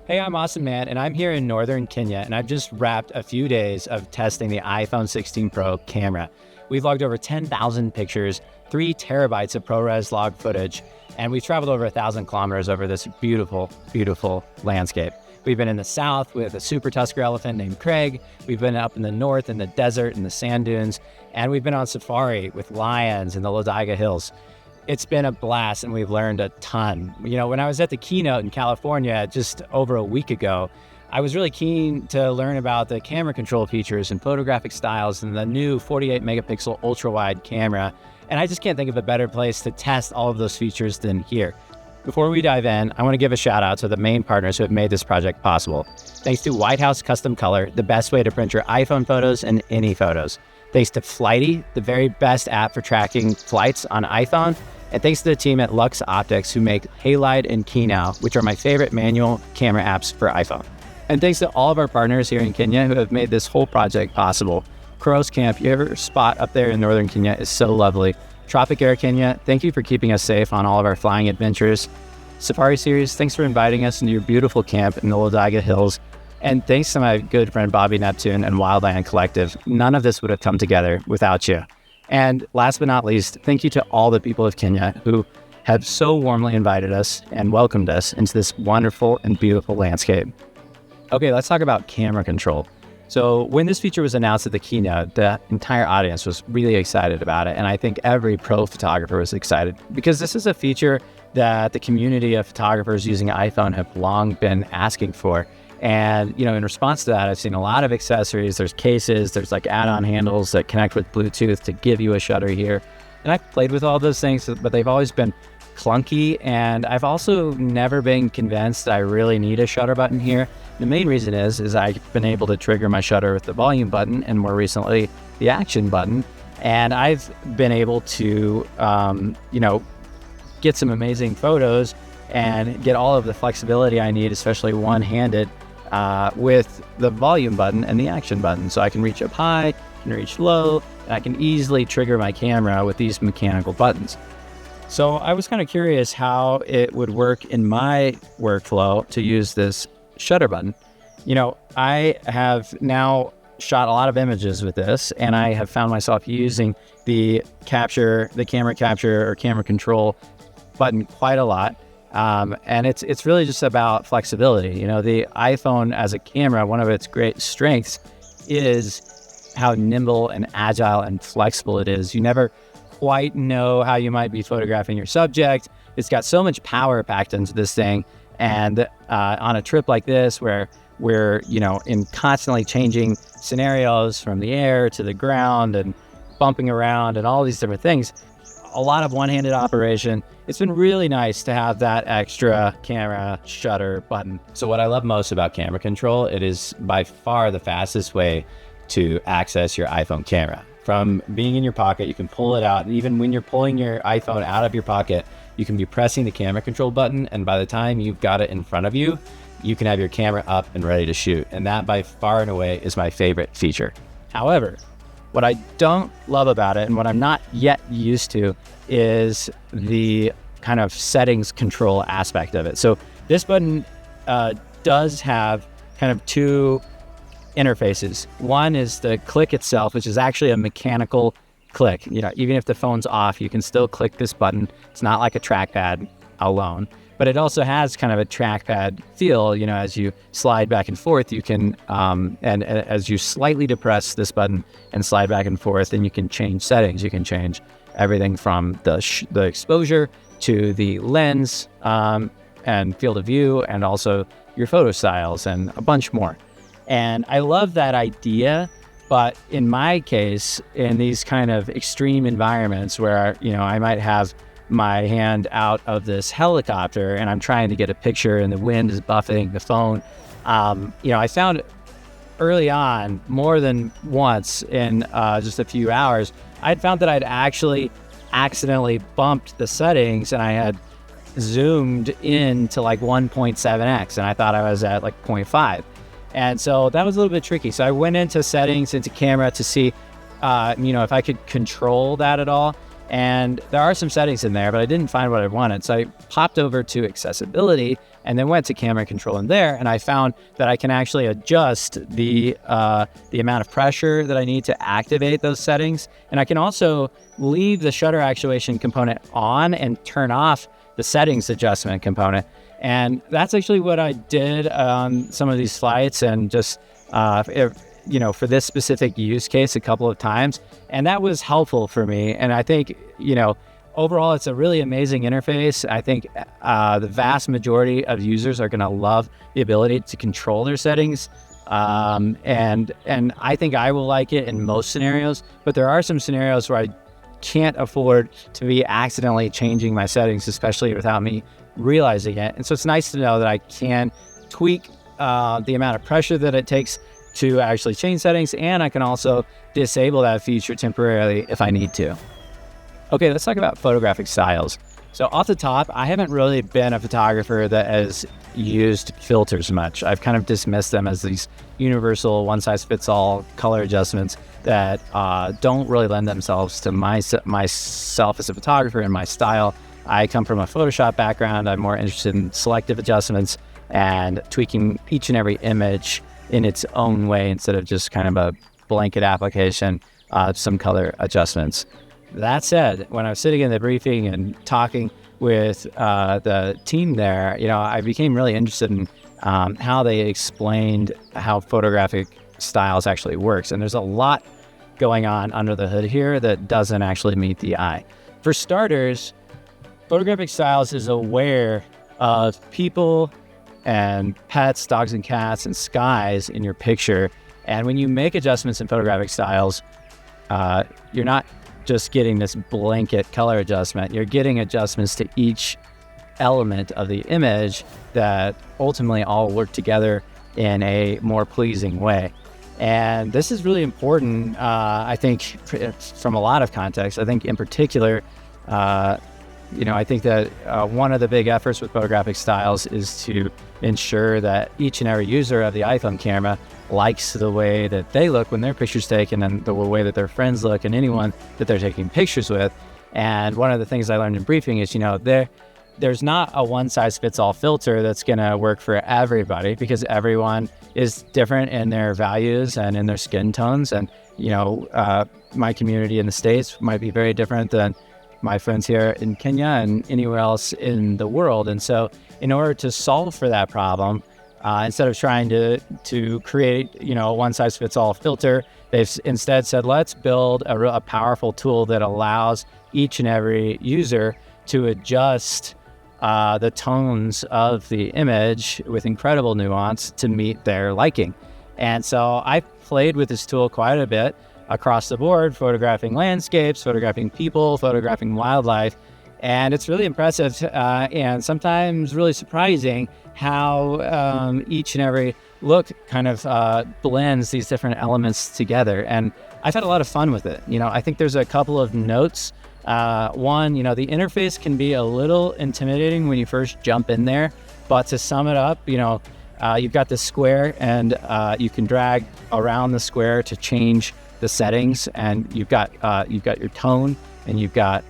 Hey, I'm Austin Man, and I'm here in northern Kenya, and I've just wrapped a few days of testing the iPhone 16 Pro camera. We've logged over 10,000 pictures, 3 terabytes of ProRes log footage, and we've traveled over 1,000 kilometers over this beautiful, beautiful landscape. We've been in the south with a super tusker elephant named Craig. We've been up in the north in the desert and the sand dunes, and we've been on safari with lions in the Lodaiga Hills. It's been a blast, and we've learned a ton. You know, when I was at the keynote in California just over a week ago, I was really keen to learn about the camera control features and photographic styles and the new 48 megapixel ultra wide camera. And I just can't think of a better place to test all of those features than here. Before we dive in, I want to give a shout out to the main partners who have made this project possible. Thanks to White House Custom Color, the best way to print your iPhone photos and any photos. Thanks to Flighty, the very best app for tracking flights on iPhone. And thanks to the team at Lux Optics who make Halide and Kino, which are my favorite manual camera apps for iPhone. And thanks to all of our partners here in Kenya who have made this whole project possible. Koros Camp, your spot up there in northern Kenya is so lovely. Tropic Air Kenya, thank you for keeping us safe on all of our flying adventures. Safari Series, thanks for inviting us into your beautiful camp in the Lodaiga Hills. And thanks to my good friend Bobby Neptune and Wildland Collective. None of this would have come together without you. And last but not least, thank you to all the people of Kenya who have so warmly invited us and welcomed us into this wonderful and beautiful landscape. Okay, let's talk about camera control. So when this feature was announced at the keynote, the entire audience was really excited about it. And I think every pro photographer was excited because this is a feature that the community of photographers using iPhone have long been asking for. And, you know, in response to that, I've seen a lot of accessories. There's cases, there's like add-on handles that connect with Bluetooth to give you a shutter here. And I've played with all those things, but they've always been clunky. And I've also never been convinced that I really need a shutter button here. The main reason is I've been able to trigger my shutter with the volume button and more recently the action button. And I've been able to, get some amazing photos and get all of the flexibility I need, especially one-handed, with the volume button and the action button. So I can reach up high, I can reach low, and I can easily trigger my camera with these mechanical buttons. So I was kind of curious how it would work in my workflow to use this shutter button. You know, I have now shot a lot of images with this, and I have found myself using the camera capture or camera control button quite a lot. And it's really just about flexibility. You know, the iPhone as a camera, one of its great strengths is how nimble and agile and flexible it is. You never quite know how you might be photographing your subject. It's got so much power packed into this thing. And on a trip like this, where we're, in constantly changing scenarios from the air to the ground and bumping around and all these different things, a lot of one-handed operation. It's been really nice to have that extra camera shutter button. So what I love most about camera control, it is by far the fastest way to access your iPhone camera. From being in your pocket, you can pull it out. And even when you're pulling your iPhone out of your pocket, you can be pressing the camera control button. And by the time you've got it in front of you, you can have your camera up and ready to shoot. And that by far and away is my favorite feature. However, what I don't love about it and what I'm not yet used to is the kind of settings control aspect of it. So this button does have kind of two interfaces. One is the click itself, which is actually a mechanical click. You know, even if the phone's off, you can still click this button. It's not like a trackpad alone. But it also has kind of a trackpad feel, as you slide back and forth, you can, and as you slightly depress this button and slide back and forth, then you can change settings. You can change everything from the exposure to the lens and field of view, and also your photo styles and a bunch more. And I love that idea, but in my case, in these kind of extreme environments where, I might have my hand out of this helicopter and I'm trying to get a picture and the wind is buffeting the phone. I found early on, more than once in just a few hours, I'd found that I'd actually accidentally bumped the settings and I had zoomed in to like 1.7x and I thought I was at like 0.5. And so that was a little bit tricky. So I went into settings, into camera to see, if I could control that at all. And there are some settings in there, but I didn't find what I wanted. So I popped over to accessibility and then went to camera control in there, and I found that I can actually adjust the amount of pressure that I need to activate those settings, and I can also leave the shutter actuation component on and turn off the settings adjustment component. And that's actually what I did on some of these flights, and just for this specific use case a couple of times, and that was helpful for me. And I think overall, it's a really amazing interface. I think the vast majority of users are going to love the ability to control their settings. And I think I will like it in most scenarios, but there are some scenarios where I can't afford to be accidentally changing my settings, especially without me realizing it. And so it's nice to know that I can tweak the amount of pressure that it takes to actually change settings, and I can also disable that feature temporarily if I need to. Okay, let's talk about photographic styles. So off the top, I haven't really been a photographer that has used filters much. I've kind of dismissed them as these universal one-size-fits-all color adjustments that don't really lend themselves to myself as a photographer and my style. I come from a Photoshop background. I'm more interested in selective adjustments and tweaking each and every image in its own way instead of just kind of a blanket application of some color adjustments. That said, when I was sitting in the briefing and talking with the team there, I became really interested in how they explained how photographic styles actually works. And there's a lot going on under the hood here that doesn't actually meet the eye. For starters, photographic styles is aware of people and pets, dogs and cats, and skies in your picture. And when you make adjustments in photographic styles, you're not just getting this blanket color adjustment. You're getting adjustments to each element of the image that ultimately all work together in a more pleasing way. And this is really important, I think, from a lot of contexts. I think in particular, I think that one of the big efforts with photographic styles is to ensure that each and every user of the iPhone camera likes the way that they look when their picture's taken, and the way that their friends look, and anyone that they're taking pictures with. And one of the things I learned in briefing is, there's not a one-size-fits-all filter that's going to work for everybody, because everyone is different in their values and in their skin tones. And, my community in the States might be very different than my friends here in Kenya and anywhere else in the world. And so in order to solve for that problem, instead of trying to create, a one-size-fits-all filter, they've instead said, let's build a powerful tool that allows each and every user to adjust the tones of the image with incredible nuance to meet their liking. And so I played with this tool quite a bit across the board, photographing landscapes, photographing people, photographing wildlife. And it's really impressive and sometimes really surprising how each and every look kind of blends these different elements together. And I've had a lot of fun with it. I think there's a couple of notes. One, the interface can be a little intimidating when you first jump in there, but to sum it up, you've got this square, and you can drag around the square to change the settings, and you've got your tone, and you've got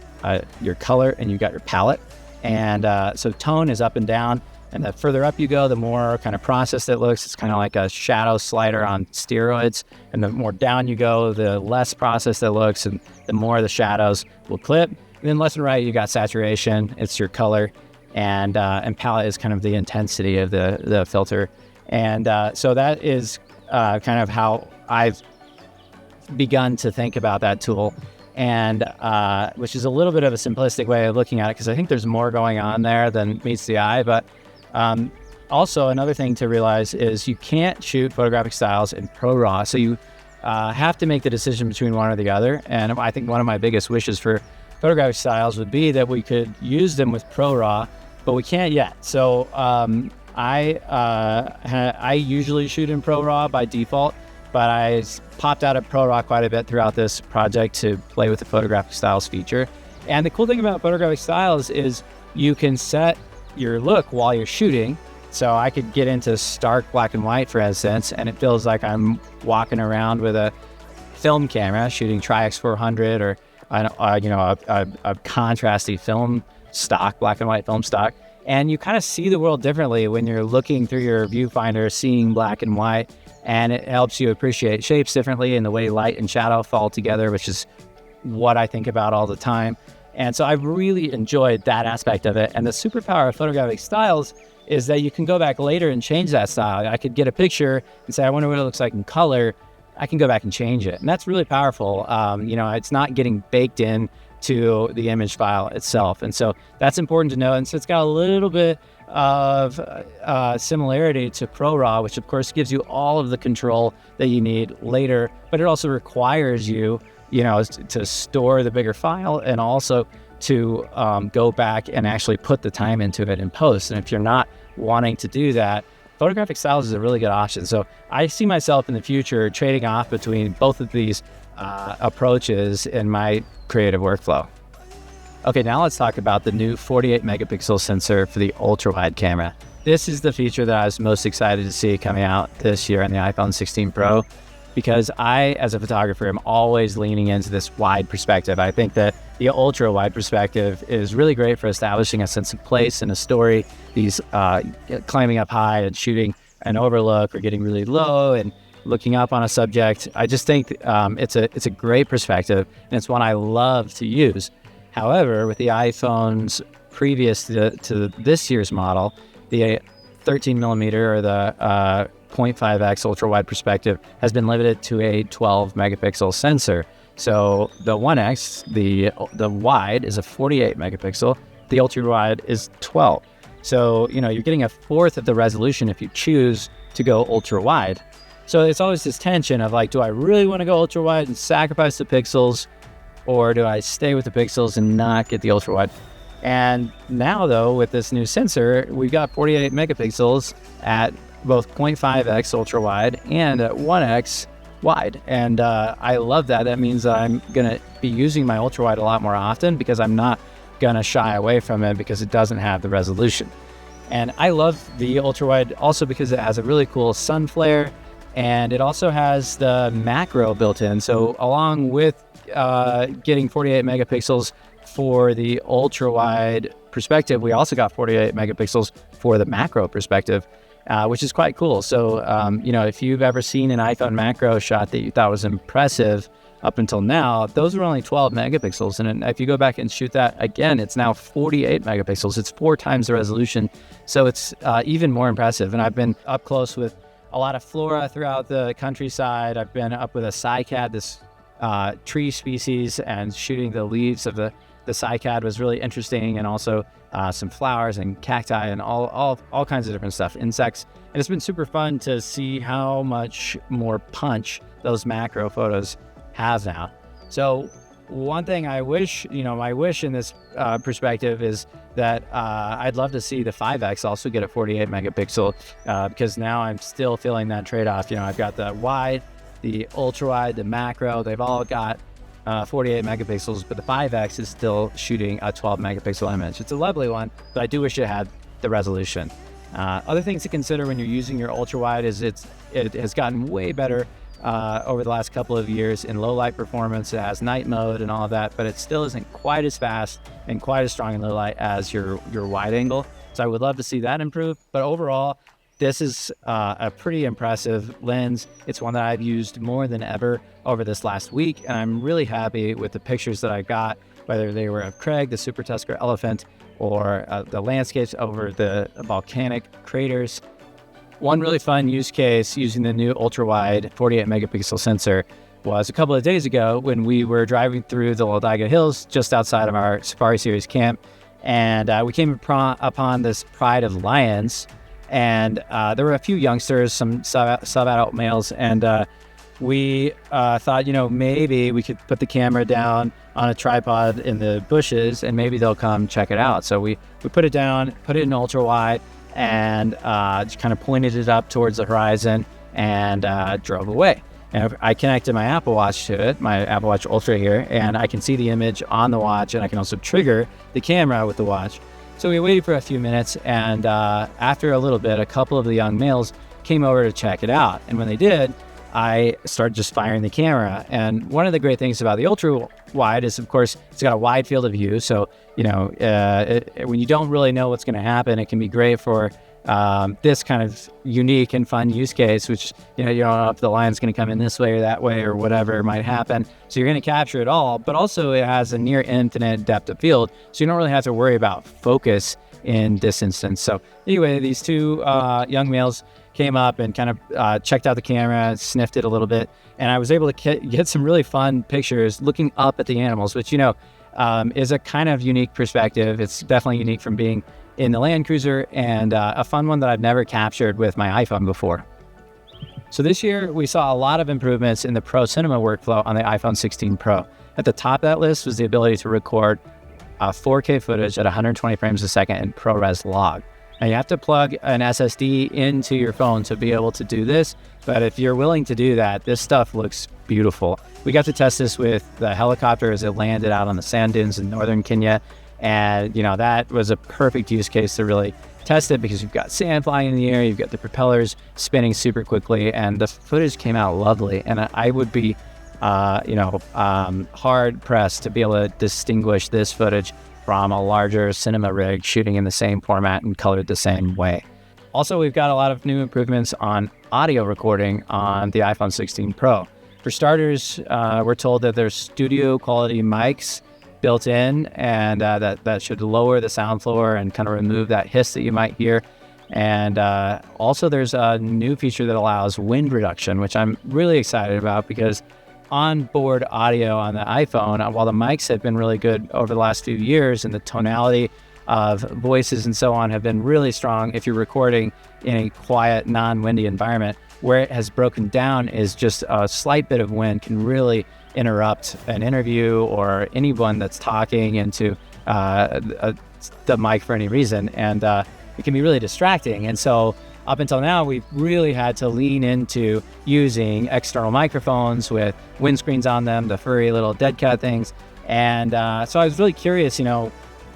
your color, and you've got your palette. And so tone is up and down, and the further up you go, the more kind of processed it looks. It's kind of like a shadow slider on steroids. And the more down you go, the less processed it looks, and the more the shadows will clip. And then left and right, you got saturation. It's your color, and palette is kind of the intensity of the filter. And so that is kind of how I've begun to think about that tool, and which is a little bit of a simplistic way of looking at it, because I think there's more going on there than meets the eye. But also another thing to realize is you can't shoot photographic styles in ProRAW, so you have to make the decision between one or the other. And I think one of my biggest wishes for photographic styles would be that we could use them with ProRAW, but we can't yet. So I usually shoot in ProRAW by default, but I popped out of ProRAW quite a bit throughout this project to play with the photographic styles feature. And the cool thing about photographic styles is you can set your look while you're shooting. So I could get into stark black and white, for instance, and it feels like I'm walking around with a film camera shooting Tri-X 400 or a contrasty film stock, black and white film stock. And you kind of see the world differently when you're looking through your viewfinder, seeing black and white, and it helps you appreciate shapes differently and the way light and shadow fall together, which is what I think about all the time. And so I've really enjoyed that aspect of it. And the superpower of Photographic Styles is that you can go back later and change that style. I could get a picture and say, I wonder what it looks like in color. I can go back and change it. And that's really powerful. It's not getting baked in to the image file itself. And so that's important to know. And so it's got a little bit of similarity to ProRAW, which of course gives you all of the control that you need later, but it also requires you, to store the bigger file and also to go back and actually put the time into it in post. And if you're not wanting to do that, Photographic Styles is a really good option. So I see myself in the future trading off between both of these approaches in my creative workflow. Okay, now let's talk about the new 48 megapixel sensor for the ultra wide camera. This is the feature that I was most excited to see coming out this year on the iPhone 16 Pro, because I, as a photographer, am always leaning into this wide perspective. I think that the ultra wide perspective is really great for establishing a sense of place in a story. These climbing up high and shooting an overlook or getting really low and looking up on a subject. I just think it's a great perspective, and it's one I love to use. However, with the iPhones previous to this year's model, the 13 millimeter or the 0.5x ultra wide perspective has been limited to a 12 megapixel sensor. So the 1x, the wide, is a 48 megapixel. The ultra wide is 12. So you're getting a fourth of the resolution if you choose to go ultra wide. So it's always this tension of like, do I really want to go ultra wide and sacrifice the pixels, or do I stay with the pixels and not get the ultra wide? And now though, with this new sensor, we've got 48 megapixels at both 0.5x ultra wide and at 1x wide. And I love that. That means that I'm going to be using my ultra wide a lot more often, because I'm not going to shy away from it because it doesn't have the resolution. And I love the ultra wide also because it has a really cool sun flare, and it also has the macro built in. So along with getting 48 megapixels for the ultra wide perspective, we also got 48 megapixels for the macro perspective, which is quite cool. So, if you've ever seen an iPhone macro shot that you thought was impressive up until now, those were only 12 megapixels. And if you go back and shoot that again, it's now 48 megapixels. It's 4 times the resolution. So it's even more impressive. And I've been up close with a lot of flora throughout the countryside. I've been up with a cycad, this tree species, and shooting the leaves of the cycad was really interesting, and also some flowers and cacti and all kinds of different stuff, insects. And it's been super fun to see how much more punch those macro photos have now. So one thing I wish, my wish in this perspective is that I'd love to see the 5X also get a 48 megapixel, because now I'm still feeling that trade-off. I've got the wide, the ultra wide, the macro, they've all got 48 megapixels, but the 5X is still shooting a 12 megapixel image. It's a lovely one, but I do wish it had the resolution. Other things to consider when you're using your ultra wide is it has gotten way better over the last couple of years in low light performance. It has night mode and all of that, but it still isn't quite as fast and quite as strong in low light as your wide angle. So I would love to see that improve. But overall, this is a pretty impressive lens. It's one that I've used more than ever over this last week, and I'm really happy with the pictures that I got, whether they were of Craig, the Super Tusker elephant, or the landscapes over the volcanic craters. One really fun use case using the new ultra-wide 48 megapixel sensor was a couple of days ago when we were driving through the Lodiga Hills just outside of our Safari Series camp, and we came upon this pride of lions. And there were a few youngsters, some sub-adult males, and we thought, maybe we could put the camera down on a tripod in the bushes, and maybe they'll come check it out. So we put it down, put it in ultra wide, and just kind of pointed it up towards the horizon and drove away. And I connected my Apple Watch to it, my Apple Watch Ultra here, and I can see the image on the watch, and I can also trigger the camera with the watch. So we waited for a few minutes, and after a little bit, a couple of the young males came over to check it out. And when they did, I started just firing the camera. And one of the great things about the ultra wide is, of course, it's got a wide field of view. So, when you don't really know what's going to happen, it can be great for this kind of unique and fun use case, which, you don't know if the lion's going to come in this way or that way or whatever might happen. So you're going to capture it all, but also it has a near infinite depth of field. So you don't really have to worry about focus in this instance. So anyway, these two young males came up and kind of checked out the camera, sniffed it a little bit, and I was able to get some really fun pictures looking up at the animals, which, is a kind of unique perspective. It's definitely unique from being in the Land Cruiser, and a fun one that I've never captured with my iPhone before. So this year, we saw a lot of improvements in the Pro Cinema workflow on the iPhone 16 Pro. At the top of that list was the ability to record 4K footage at 120 frames a second in ProRes log. Now you have to plug an SSD into your phone to be able to do this, but if you're willing to do that, this stuff looks beautiful. We got to test this with the helicopter as it landed out on the sand dunes in northern Kenya, and that was a perfect use case to really test it, because you've got sand flying in the air, you've got the propellers spinning super quickly, and the footage came out lovely. And I would be hard pressed to be able to distinguish this footage from a larger cinema rig shooting in the same format and colored the same way. Also, we've got a lot of new improvements on audio recording on the iPhone 16 Pro. For starters, we're told that there's studio quality mics built in, and that should lower the sound floor and kind of remove that hiss that you might hear. And also there's a new feature that allows wind reduction, which I'm really excited about, because onboard audio on the iPhone, while the mics have been really good over the last few years and the tonality of voices and so on have been really strong if you're recording in a quiet, non-windy environment, where it has broken down is just a slight bit of wind can really interrupt an interview or anyone that's talking into the mic for any reason, and it can be really distracting. And so up until now, we've really had to lean into using external microphones with windscreens on them, the furry little dead cat things. And so I was really curious,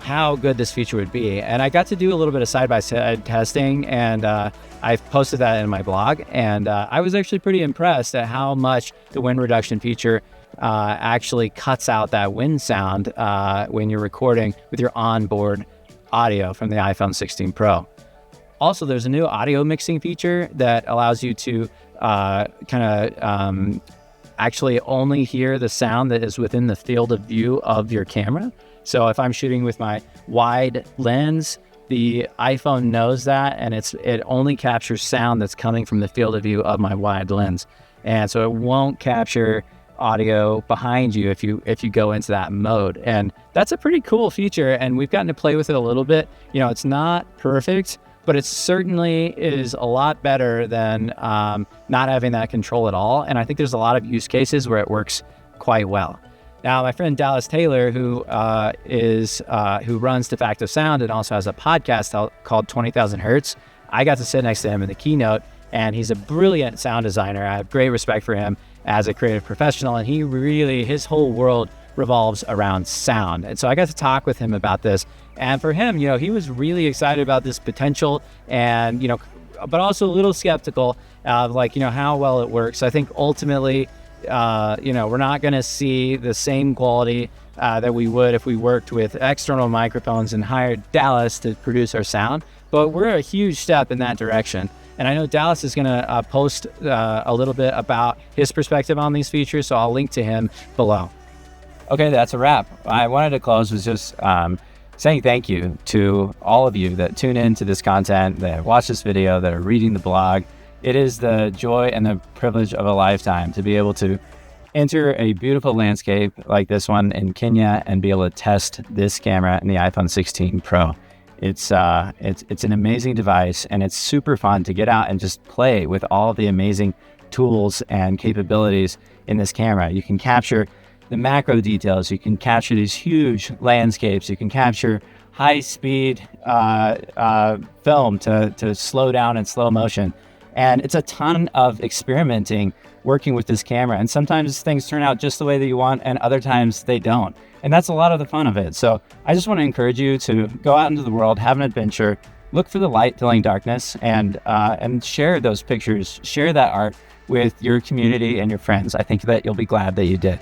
how good this feature would be. And I got to do a little bit of side-by-side testing, and I've posted that in my blog. And I was actually pretty impressed at how much the wind reduction feature actually cuts out that wind sound when you're recording with your onboard audio from the iPhone 16 Pro. Also, there's a new audio mixing feature that allows you to actually only hear the sound that is within the field of view of your camera. So if I'm shooting with my wide lens, the iPhone knows that, and it only captures sound that's coming from the field of view of my wide lens. And so it won't capture audio behind you if you go into that mode. And that's a pretty cool feature, and we've gotten to play with it a little bit. It's not perfect, but it certainly is a lot better than not having that control at all. And I think there's a lot of use cases where it works quite well. Now, my friend Dallas Taylor, who runs De Facto Sound and also has a podcast called 20,000 Hertz, I got to sit next to him in the keynote, and he's a brilliant sound designer. I have great respect for him as a creative professional, and his whole world revolves around sound. And so I got to talk with him about this. And for him, he was really excited about this potential, and, but also a little skeptical of how well it works. I think ultimately, we're not going to see the same quality that we would if we worked with external microphones and hired Dallas to produce our sound. But we're a huge step in that direction. And I know Dallas is going to post a little bit about his perspective on these features, so I'll link to him below. Okay, that's a wrap. I wanted to close with just saying thank you to all of you that tune into this content, that watch this video, that are reading the blog. It is the joy and the privilege of a lifetime to be able to enter a beautiful landscape like this one in Kenya and be able to test this camera in the iPhone 16 Pro. It's an amazing device, and it's super fun to get out and just play with all the amazing tools and capabilities in this camera. You can capture the macro details, you can capture these huge landscapes, you can capture high-speed film to slow down in slow motion. And it's a ton of experimenting working with this camera. And sometimes things turn out just the way that you want, and other times they don't. And that's a lot of the fun of it. So I just want to encourage you to go out into the world, have an adventure, look for the light filling darkness, and share those pictures, share that art with your community and your friends. I think that you'll be glad that you did.